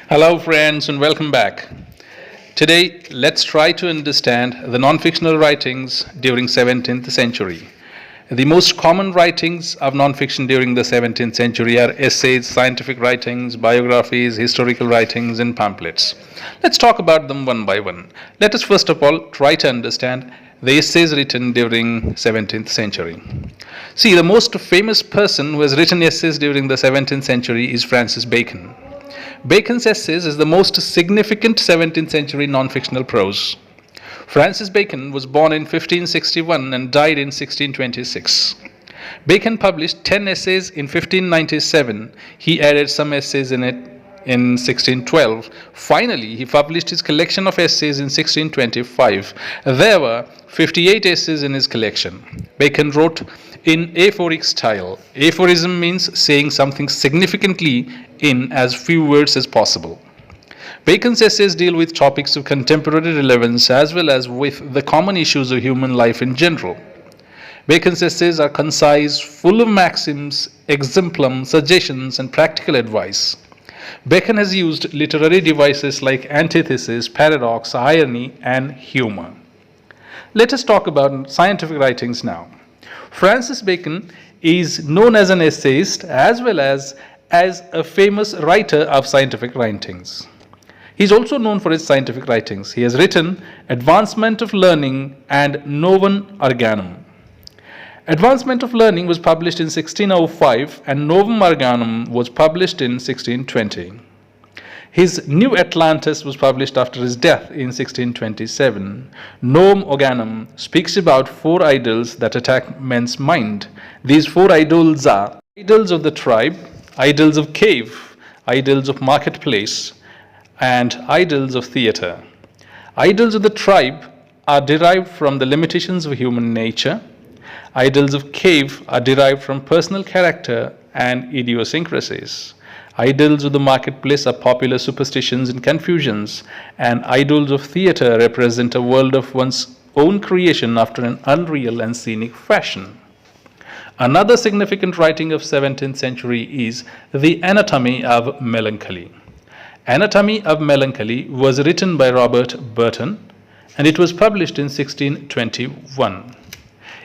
Hello, friends, and welcome back. Today, let's try to understand the non-fictional writings during 17th century. The most common writings of non-fiction during the 17th century are essays, scientific writings, biographies, historical writings, and pamphlets. Let's talk about them one by one. Let us first of all try to understand the essays written during 17th century. See, the most famous person who has written essays during the 17th century is Francis Bacon. Bacon's essays is the most significant 17th century non-fictional prose. Francis Bacon was born in 1561 and died in 1626. Bacon published 10 essays in 1597. He added some essays in it in 1612. Finally, he published his collection of essays in 1625. There were 58 essays in his collection. Bacon wrote in aphoric style. Aphorism means saying something significantly in as few words as possible. Bacon's essays deal with topics of contemporary relevance as well as with the common issues of human life in general. Bacon's essays are concise, full of maxims, exemplum, suggestions, and practical advice. Bacon has used literary devices like antithesis, paradox, irony, and humour. Let us talk about scientific writings now. Francis Bacon is known as an essayist as well as a famous writer of scientific writings. He is also known for his scientific writings. He has written Advancement of Learning and Novum Organum. Advancement of Learning was published in 1605 and Novum Organum was published in 1620. His New Atlantis was published after his death in 1627. Novum Organum speaks about four idols that attack men's mind. These four idols are idols of the tribe, idols of cave, idols of marketplace, and idols of theatre. Idols of the tribe are derived from the limitations of human nature. Idols of cave are derived from personal character and idiosyncrasies. Idols of the marketplace are popular superstitions and confusions, and idols of theatre represent a world of one's own creation after an unreal and scenic fashion. Another significant writing of 17th century is The Anatomy of Melancholy. Anatomy of Melancholy was written by Robert Burton, and it was published in 1621.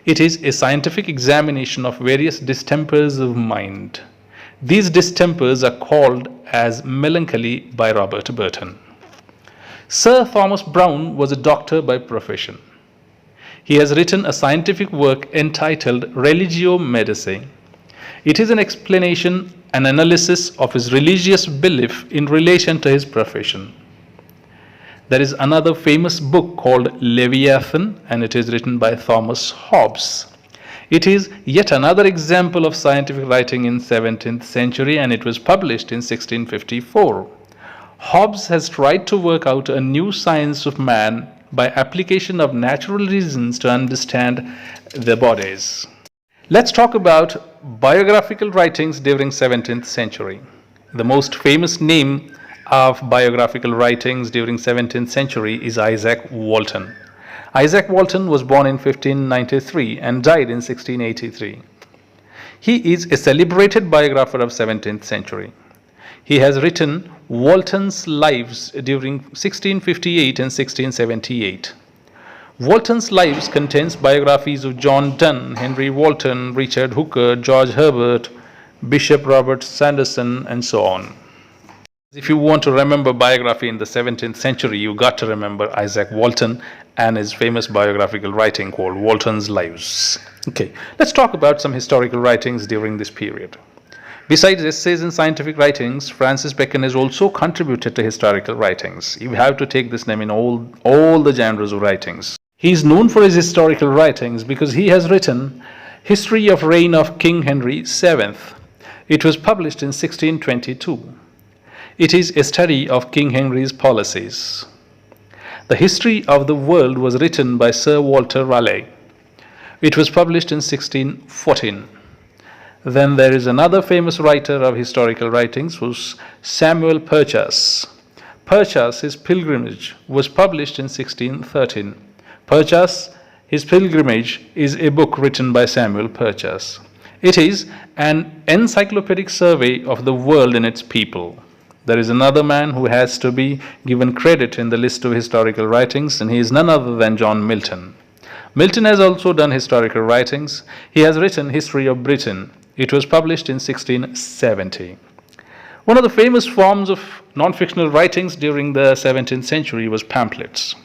It is a scientific examination of various distempers of mind. These distempers are called as melancholy by Robert Burton. Sir Thomas Browne was a doctor by profession. He has written a scientific work entitled Religio Medici. It is an explanation and analysis of his religious belief in relation to his profession. There is another famous book called Leviathan, and it is written by Thomas Hobbes. It is yet another example of scientific writing in 17th century, and it was published in 1654. Hobbes has tried to work out a new science of man by application of natural reasons to understand the bodies. Let's talk about biographical writings during 17th century. The most famous name of biographical writings during 17th century is Isaac Walton. Isaac Walton was born in 1593 and died in 1683. He is a celebrated biographer of 17th century. He has written Walton's Lives during 1658 and 1678. Walton's Lives contains biographies of John Donne, Henry Walton, Richard Hooker, George Herbert, Bishop Robert Sanderson, and so on. If you want to remember biography in the 17th century, you got to remember Isaac Walton and his famous biographical writing called Walton's Lives. Okay, let's talk about some historical writings during this period. Besides essays and scientific writings, Francis Bacon has also contributed to historical writings. You have to take this name in all the genres of writings. He is known for his historical writings because he has written History of Reign of King Henry VII. It was published in 1622. It is a study of King Henry's policies. The History of the World was written by Sir Walter Raleigh. It was published in 1614. Then there is another famous writer of historical writings was Samuel Purchas. Purchas, his Pilgrimage, was published in 1613. Purchas, his Pilgrimage is a book written by Samuel Purchas. It is an encyclopedic survey of the world and its people. There is another man who has to be given credit in the list of historical writings, and he is none other than John Milton. Milton has also done historical writings. He has written History of Britain. It was published in 1670. One of the famous forms of non-fictional writings during the 17th century was pamphlets.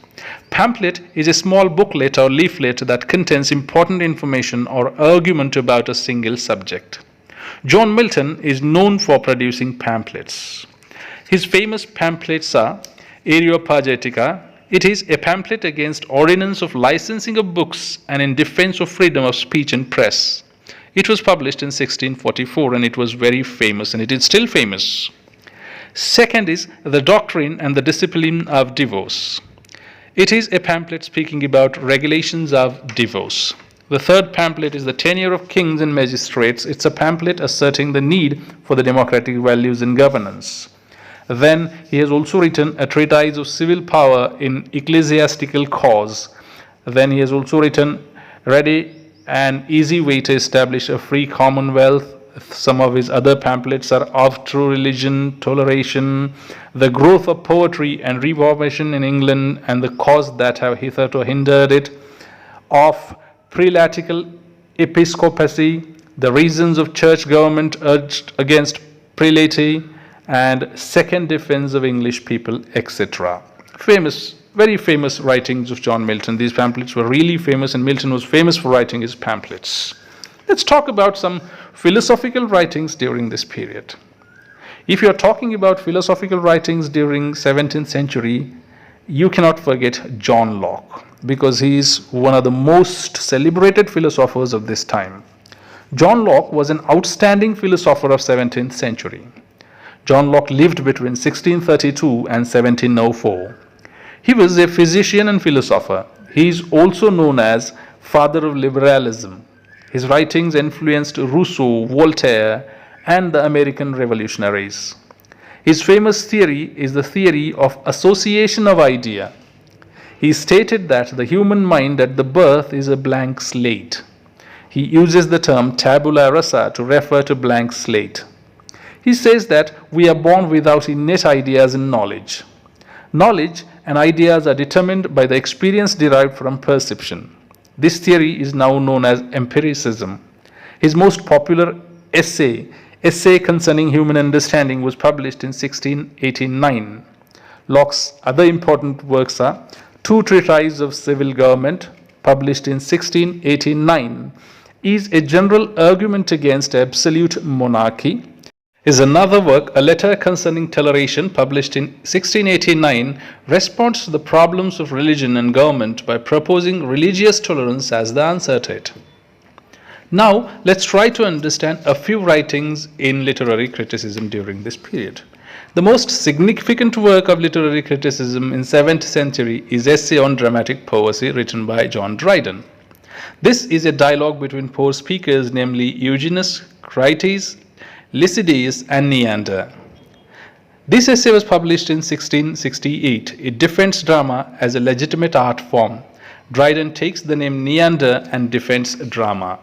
Pamphlet is a small booklet or leaflet that contains important information or argument about a single subject. John Milton is known for producing pamphlets. His famous pamphlets are Areopagitica. It is a pamphlet against ordinance of licensing of books and in defense of freedom of speech and press. It was published in 1644 and it was very famous, and it is still famous. Second is The Doctrine and the Discipline of Divorce. It is a pamphlet speaking about regulations of divorce. The third pamphlet is The Tenure of Kings and Magistrates. It's a pamphlet asserting the need for the democratic values in governance. Then he has also written a treatise of civil power in ecclesiastical cause. Then he has also written Ready and Easy Way to Establish a Free Commonwealth. Some of his other pamphlets are Of True Religion, Toleration, The Growth of Poetry and Reformation in England and the Cause That Have Hitherto Hindered It, Of Prelatical Episcopacy, The Reasons of Church Government Urged Against Prelacy, and Second Defense of English People, etc. Very famous writings of John Milton. These pamphlets were really famous, and Milton was famous for writing his pamphlets. Let's talk about some philosophical writings during this period. If you are talking about philosophical writings during 17th century, you cannot forget John Locke, because he is one of the most celebrated philosophers of this time. John Locke was an outstanding philosopher of 17th century. John Locke lived between 1632 and 1704. He was a physician and philosopher. He is also known as father of liberalism. His writings influenced Rousseau, Voltaire, and the American revolutionaries. His famous theory is the theory of association of idea. He stated that the human mind at the birth is a blank slate. He uses the term tabula rasa to refer to blank slate. He says that we are born without innate ideas and knowledge. Knowledge and ideas are determined by the experience derived from perception. This theory is now known as empiricism. His most popular essay concerning human understanding, was published in 1689. Locke's other important works are Two Treatises of Civil Government, published in 1689, is a general argument against absolute monarchy. His another work, A Letter Concerning Toleration, published in 1689, responds to the problems of religion and government by proposing religious tolerance as the answer to it. Now, let's try to understand a few writings in literary criticism during this period. The most significant work of literary criticism in 7th century is Essay on Dramatic Poesy, written by John Dryden. This is a dialogue between four speakers, namely Eugenius, Critias, Lycidas, and Neander. This essay was published in 1668. It defends drama as a legitimate art form. Dryden takes the name Neander and defends drama.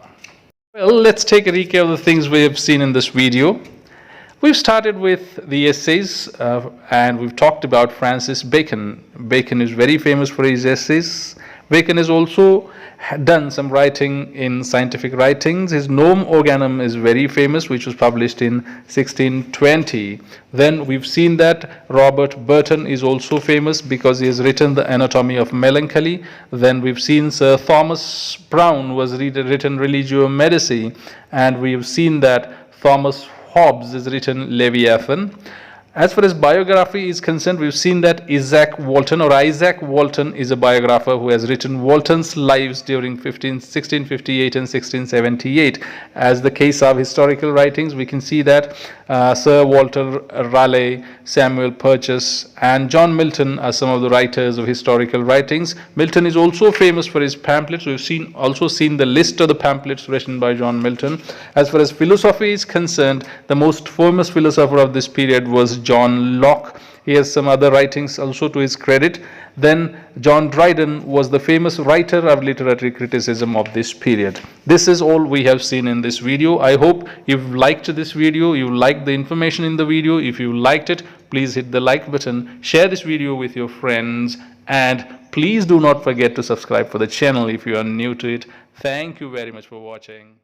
Well, let's take a recap of the things we have seen in this video. We've started with the essays and we've talked about Francis Bacon. Bacon is very famous for his essays. Bacon has also done some writing in scientific writings. His Novum Organum is very famous, which was published in 1620. Then we've seen that Robert Burton is also famous because he has written The Anatomy of Melancholy. Then we've seen Sir Thomas Browne was written Religio Medici, and we've seen that Thomas Hobbes has written Leviathan. As far as biography is concerned, we've seen that Isaac Walton is a biographer who has written Walton's lives during 1658 and 1678. As the case of historical writings, we can see that Sir Walter Raleigh, Samuel Purchas, and John Milton are some of the writers of historical writings. Milton is also famous for his pamphlets. We've also seen the list of the pamphlets written by John Milton. As far as philosophy is concerned, the most famous philosopher of this period was John Locke. He has some other writings also to his credit. Then John Dryden was the famous writer of literary criticism of this period. This is all we have seen in this video. I hope you've liked this video, you liked the information in the video. If you liked it, please hit the like button, share this video with your friends, and please do not forget to subscribe for the channel if you are new to it. Thank you very much for watching.